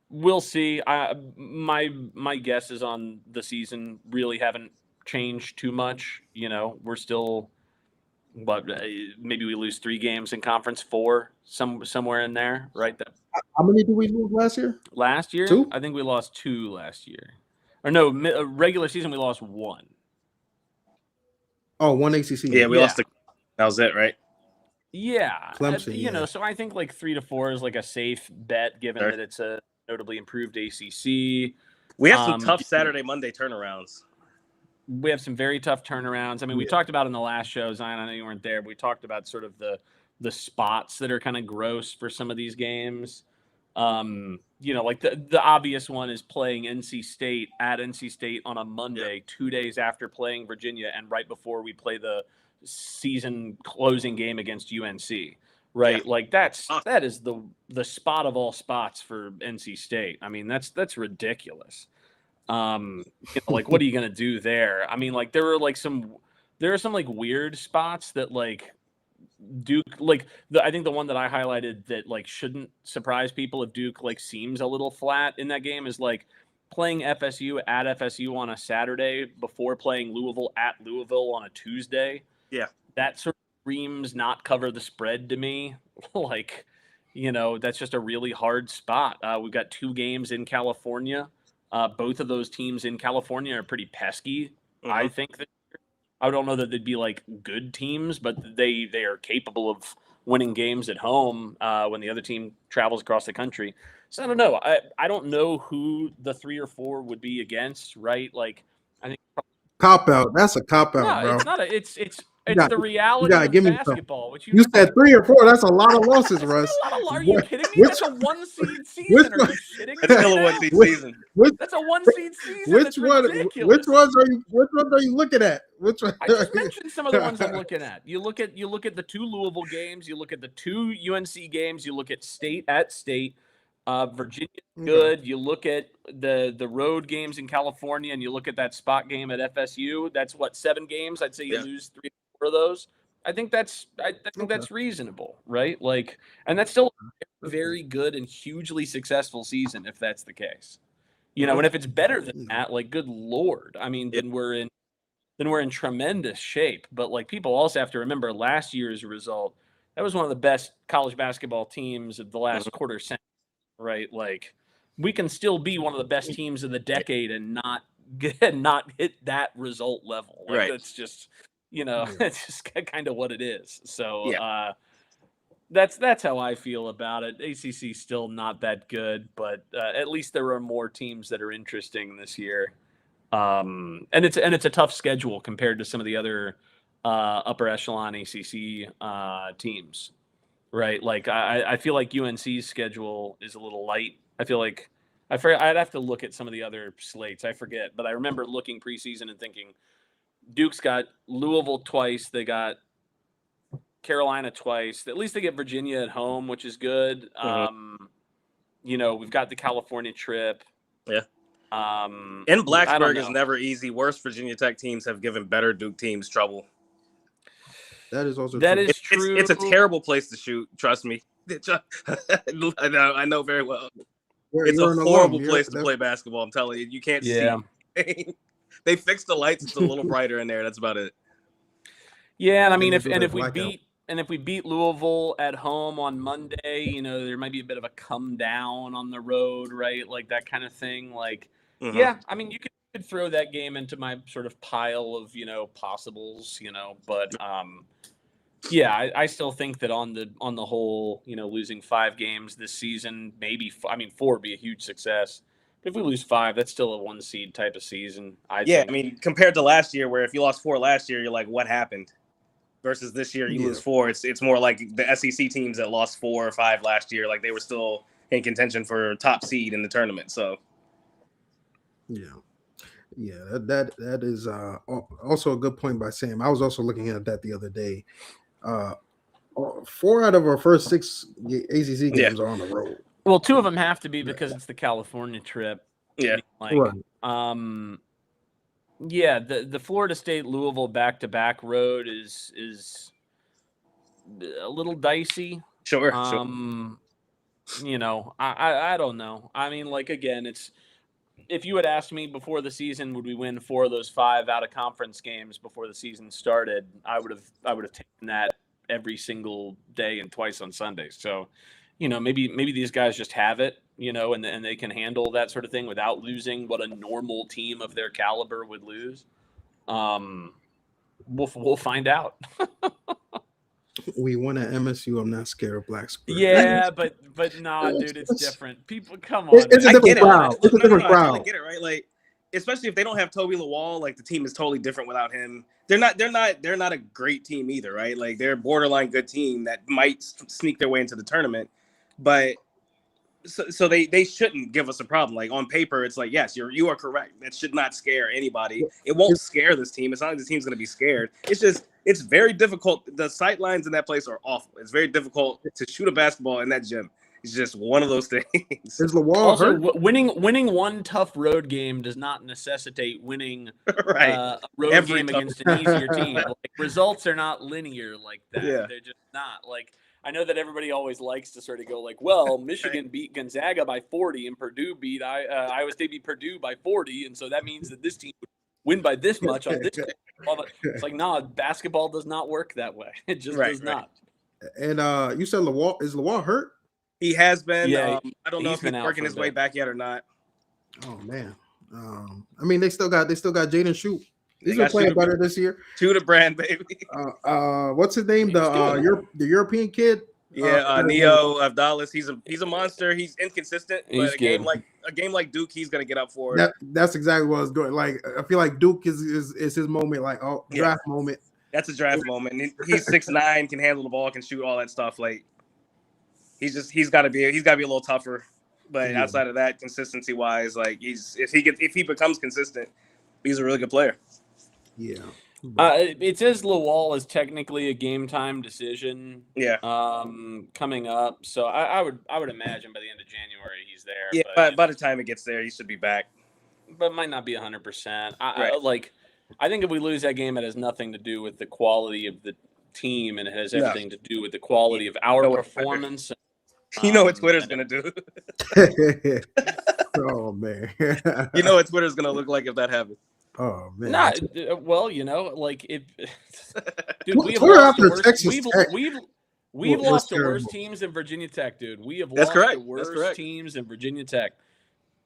we'll see. My guesses on the season really haven't changed too much. We're still, maybe we lose 3 games in conference, 4, somewhere in there, right? How many did we lose last year? Last year, 2? I think we lost 2 last year. Or no, regular season we lost 1. Oh, 1 ACC. Yeah, we lost. That was it, right? Yeah, Clemson. So I think like 3 to 4 is like a safe bet, given that it's a notably improved ACC. We have some tough Saturday, Monday turnarounds. We have some very tough turnarounds. I mean, we talked about in the last show, Zion, I know you weren't there, but we talked about sort of the spots that are kind of gross for some of these games. Like the obvious one is playing NC State at NC State on a Monday, 2 days after playing Virginia and right before we play the season closing game against UNC. Right. Yeah. Like that is the spot of all spots for NC State. I mean, that's ridiculous. Like, what are you going to do there? I mean, like there are some like weird spots that like Duke, like I think the one that I highlighted that like shouldn't surprise people if Duke like seems a little flat in that game is like playing FSU at FSU on a Saturday before playing Louisville at Louisville on a Tuesday. Yeah. That sort of screams not cover the spread to me. Like, that's just a really hard spot. We've got 2 games in California. Both of those teams in California are pretty pesky. I think that I don't know that they'd be like good teams, but they are capable of winning games at home when the other team travels across the country. So I don't know. I don't know who the 3 or 4 would be against, right? Like, I think cop out. That's a cop out, no, bro. it's not it's the reality of basketball. Which you said 3 or 4. That's a lot of losses, Russ. Are you kidding me? That's a 1 seed season. Are you kidding me? That's still a 1 seed season. That's a 1 seed season. Which ones are you looking at? Which one? I just mentioned some of the ones I'm looking at. You look at the 2 Louisville games. You look at the 2 UNC games. You look at State at State. Virginia good. You look at the road games in California, and you look at that spot game at FSU. That's 7 games. I'd say you lose 3 or 4 of those. I think that's Okay. reasonable, right? Like, and that's still a very good and hugely successful season if that's the case. You know, and if it's better than You know, that, like, good Lord, I mean, Yeah. then we're in tremendous shape. But like, people also have to remember last year's result. That was one of the best college basketball teams of the last quarter century, right? Like, we can still be one of the best teams of the decade and not hit that result level. Like, Right. that's just, you know, yeah. it's just kind of what it is. So Yeah. that's how I feel about it. ACC still not that good, but at least there are more teams that are interesting this year. And it's a tough schedule compared to some of the other upper echelon ACC teams, right? Like, I feel like UNC's schedule is a little light. I feel like I'd have to look at some of the other slates. I forget, but I remember looking preseason and thinking Duke's got Louisville twice. They got Carolina twice. At least they get Virginia at home, which is good. You know, we've got the California trip. Yeah. I And don't Blacksburg is know. never easy. Worse Virginia Tech teams have given better Duke teams trouble. That is also That true. is true. It's a terrible place to shoot. Trust me. I know very well. It's a You're an horrible alum. place to play basketball. I'm telling you, you can't Yeah. see. They fixed the lights. It's a little brighter in there. That's about it. Yeah, and I mean, They if do that we blackout. beat Louisville at home on Monday, you know, there might be a bit of a come down on the road, right? Like, that kind of thing. Like, yeah, I mean, you could throw that game into my sort of pile of, you know, possibles, you know, but yeah, I still think that on the whole, you know, losing 5 games this season, maybe, I mean, 4 would be a huge success. But if we lose 5, that's still a 1 seed type of season, I Yeah, think. I mean, compared to last year, where if you lost 4 last year, you're like, what happened? Versus this year, you lose 4. It's more like the SEC teams that lost 4 or 5 last year, like they were still in contention for top seed in the tournament. So Yeah. That is also a good point by Sam. I was also looking at that the other day. 4 out of our first 6 ACC games are on the road. Well, 2 of them have to be because it's the California trip. Yeah. Like, yeah, the Florida State Louisville back-to-back road is a little dicey. Sure. You know, I don't know. I mean, like, again, it's, if you had asked me before the season, would we win 4 of those 5 out of conference games before the season started, I would have taken that every single day and twice on Sundays. So, you know, maybe these guys just have it, you know, and they can handle that sort of thing without losing what a normal team of their caliber would lose. We'll find out. We won at MSU. I'm not scared of Blacksburg. Yeah, but nah, dude, it's different. People, come on. It's a different crowd. It's a different I crowd. totally get it, right? Like, especially if they don't have Toby Lawal, like the team is totally different without him. They're not a great team either, right? Like, they're a borderline good team that might sneak their way into the tournament, but so they shouldn't give us a problem. Like, on paper, it's like, yes, you are correct. That should not scare anybody. It won't scare this team. It's not like the team's going to be scared. It's just, it's very difficult. The sight lines in that place are awful. It's very difficult to shoot a basketball in that gym. It's just one of those things. Is Lawal Also, hurt? winning one tough road game does not necessitate winning Right. a road Every game tough- against an easier team. Like, results are not linear like that. Yeah. They're just not. Like, I know that everybody always likes to sort of go like, well, Michigan beat Gonzaga by 40 and Purdue beat Iowa State beat Purdue by 40, and so that means that this team would win by this much on this. It's like, nah, basketball does not work that way. It just does not. And you said Lawal, is Lawal hurt? He has been. Yeah, I don't know if he's working his way back yet or not. Oh man. I mean, they still got Jaden Shute. He's They been got playing Shute- better this year. To the brand, baby. What's his name? The European kid. Neo Avdalis. He's a monster. He's inconsistent, He's but a good. game like Duke, he's gonna get up for it. That's exactly what I was doing. Like, I feel like Duke is his moment. Like, draft moment. That's a draft moment. He's 6'9", can handle the ball, can shoot all that stuff. Like, he's got to be a little tougher. But outside of that, consistency wise, like, if he becomes consistent, he's a really good player. Yeah. It says Lawal is technically a game time decision. Yeah. Coming up, so I would imagine by the end of January he's there. Yeah, but by the time it gets there, he should be back. But might not be 100%. Right. I think if we lose that game, it has nothing to do with the quality of team, and it has No. everything to do with the quality of our performance. You know what Twitter's gonna do. Oh man. You know what Twitter's gonna look like if that happens. Oh man. Nah, well, like if dude, we have Twitter lost after the worst. Texas Tech We've was lost the terrible. worst teams in Virginia Tech, dude. We have That's lost correct. the That's worst correct. teams in Virginia Tech.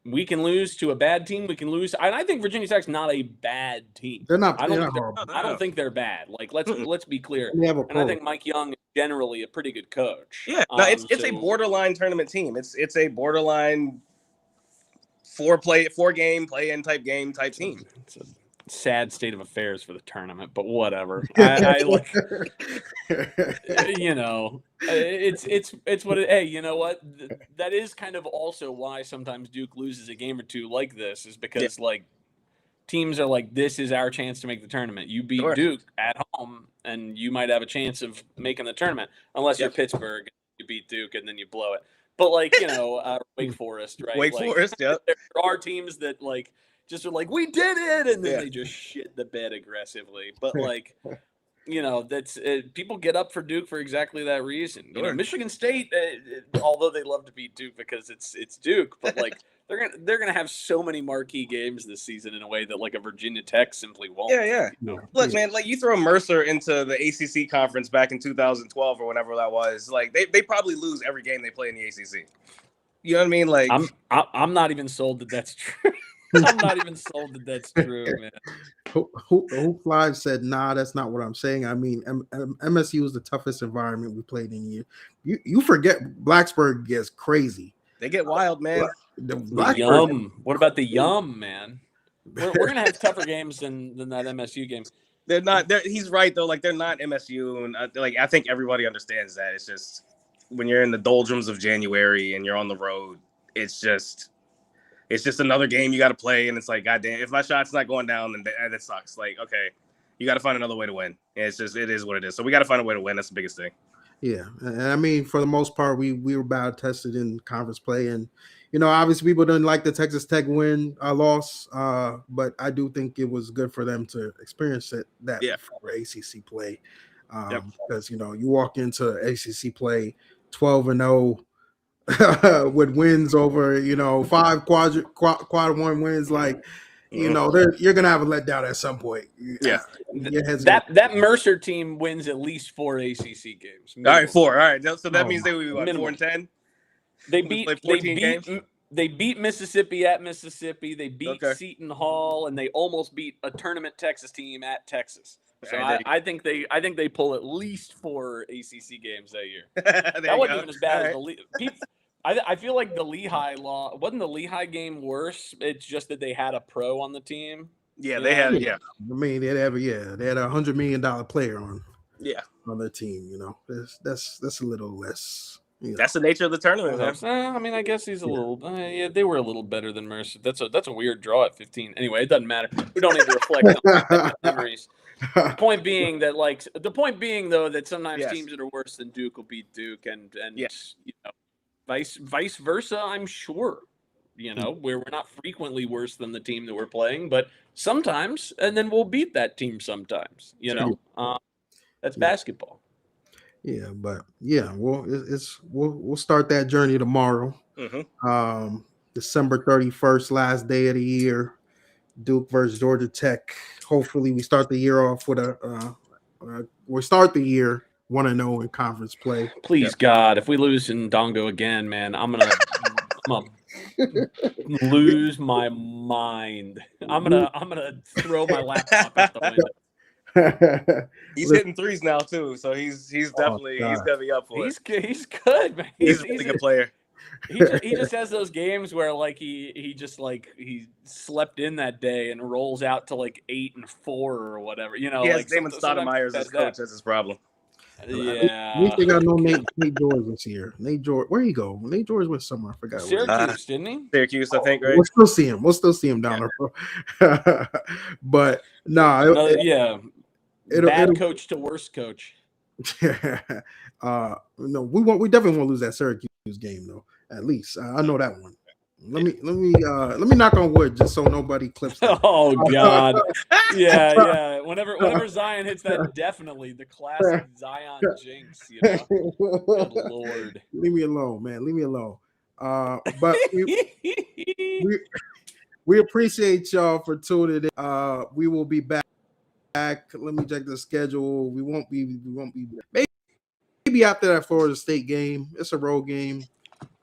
We can lose to a bad team. We can lose, and I think Virginia Tech's not a bad team. They're not. I They're don't. not horrible. I don't think they're bad. Like let's be clear. They have a And I think Mike Young is generally a pretty good coach. Yeah, no, it's a borderline tournament team. It's a borderline four game play in type game type team. It's a sad state of affairs for the tournament, but whatever. I like, you know, it's what it. Hey, you know what? That is kind of also why sometimes Duke loses a game or two like this, is because like teams are like, this is our chance to make the tournament. You beat Duke at home, and you might have a chance of making the tournament, unless you're Pittsburgh, you beat Duke, and then you blow it. But like, you know, Wake Forest, right? Wake Forest, yeah. There are teams that like just are like, we did it, and then they just shit the bed aggressively. But like, you know, that's people get up for Duke for exactly that reason. You know, Michigan State, although they love to beat Duke because it's Duke, but like they're gonna have so many marquee games this season in a way that like a Virginia Tech simply won't. Yeah. You know? Look, man, like you throw Mercer into the ACC conference back in 2012 or whenever that was, like they probably lose every game they play in the ACC. You know what I mean? Like I'm not even sold that that's true. I'm not even sold that that's true, man. Hoop Live said, nah, that's not what I'm saying. I mean, MSU is the toughest environment we played in years. You forget Blacksburg gets crazy. They get wild, man. The Yum. What about the Yum, man? We're gonna have tougher games than that MSU game. They're not. He's right though. Like they're not MSU, and like I think everybody understands that. It's just when you're in the doldrums of January and you're on the road, it's just another game you got to play, and it's like, goddamn, if my shot's not going down, then that sucks. Like, okay, you got to find another way to win. And it is what it is. So we got to find a way to win. That's the biggest thing. Yeah, and I mean, for the most part, we were battle tested in conference play, and you know, obviously, people didn't like the Texas Tech loss, but I do think it was good for them to experience that for ACC play, because you know, you walk into ACC play 12-0 with wins over, you know, 5 quad one wins, like. You know, you're gonna have a letdown at some point. Yeah, that Mercer team wins at least 4 ACC games. Minimum. All right, 4. All right, so that means they would be what, 4-10. They beat 14 games. They beat Mississippi at Mississippi. They beat Seton Hall, and they almost beat a tournament Texas team at Texas. So I think they pull at least 4 ACC games that year. That wasn't even as bad as the league. I feel like the Lehigh wasn't the Lehigh game worse. It's just that they had a pro on the team. Yeah, they had. Yeah, I mean, they had a $100 million player on their team. You know, that's a little less. You know. That's the nature of the tournament. I mean, I guess he's a little. They were a little better than Mercer. That's a weird draw at 15. Anyway, it doesn't matter. We don't need to reflect on memories. The point being though that sometimes teams that are worse than Duke will beat Duke, and you know. Vice versa, I'm sure. You know, where we're not frequently worse than the team that we're playing, but sometimes, and then we'll beat that team sometimes. You know, that's basketball. Yeah, but we'll start that journey tomorrow. December 31st, last day of the year. Duke versus Georgia Tech. Hopefully, we start the year off with 1-0 in conference play. Please God, if we lose in Dongo again, man, I'm gonna lose my mind. I'm gonna throw my laptop out the window. He's hitting threes now too, so he's definitely he's gonna be up for it. He's good, man. He's a really good player. He just has those games where like he slept in that day and rolls out to like 8 and 4 or whatever. You know, he has like Damon Stoudemire as his coach. That's his problem. Yeah. At least they got no Nate George this year. Nate George, where he go? Nate George went somewhere. I forgot. Syracuse, didn't he? Syracuse, I think. Right. We'll still see him. Down the road. But bad coach to worst coach. No, we definitely won't lose that Syracuse game though. At least I know that one. Let me knock on wood just so nobody clips that. Oh God. Yeah. Whenever Zion hits that, definitely the classic Zion jinx, you know. Good Lord. Leave me alone, man. Leave me alone. But we appreciate y'all for tuning in. We will be back. Let me check the schedule. We won't be maybe after that Florida State game. It's a road game.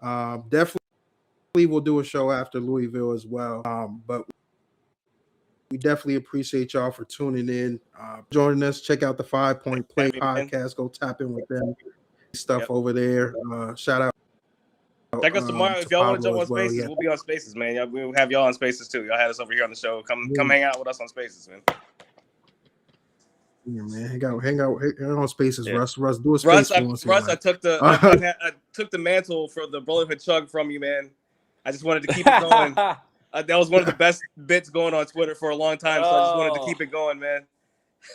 Definitely we'll do a show after Louisville as well. But we definitely appreciate y'all for tuning in, joining us. Check out the 5 Point Play podcast. Go tap in with them stuff over there. Shout out. Check us tomorrow if y'all want to jump on Spaces. We'll be on Spaces, man. We'll have y'all on Spaces too. Y'all had us over here on the show. Come hang out with us on Spaces, man. Yeah, man. Hang out on Spaces. Yeah. Russ, do a space for us. Russ, I took the mantle for the Brotherhood Chug from you, man. I just wanted to keep it going. That was one of the best bits going on Twitter for a long time, so I just wanted to keep it going, man.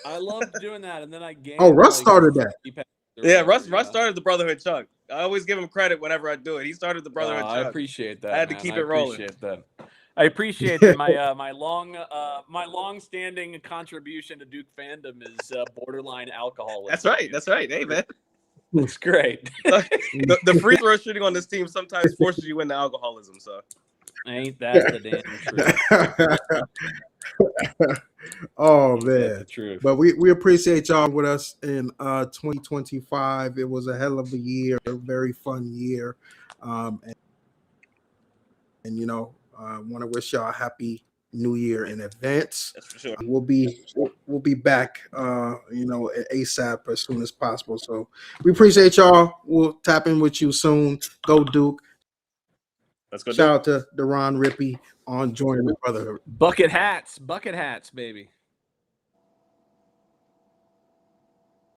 I loved doing that, and then I gained. Oh, Russ started that. Yeah, Russ started the Brotherhood Chug. I always give him credit whenever I do it. He started the Brotherhood Chug. I appreciate that. I had to keep it rolling. I appreciate that. My long-standing contribution to Duke fandom is borderline alcoholism. That's right. Hey, man. That's great. the free throw shooting on this team sometimes forces you into alcoholism. So ain't that the damn truth? Oh man, truth. But we appreciate y'all with us in 2025. It was a hell of a year, a very fun year, and you know, I want to wish y'all a happy New Year in advance. That's for sure. We'll be back, you know, ASAP as soon as possible. So we appreciate y'all. We'll tap in with you soon. Go Duke. Let's go. Shout out to Deron Rippey on joining the Brotherhood. Bucket hats, baby.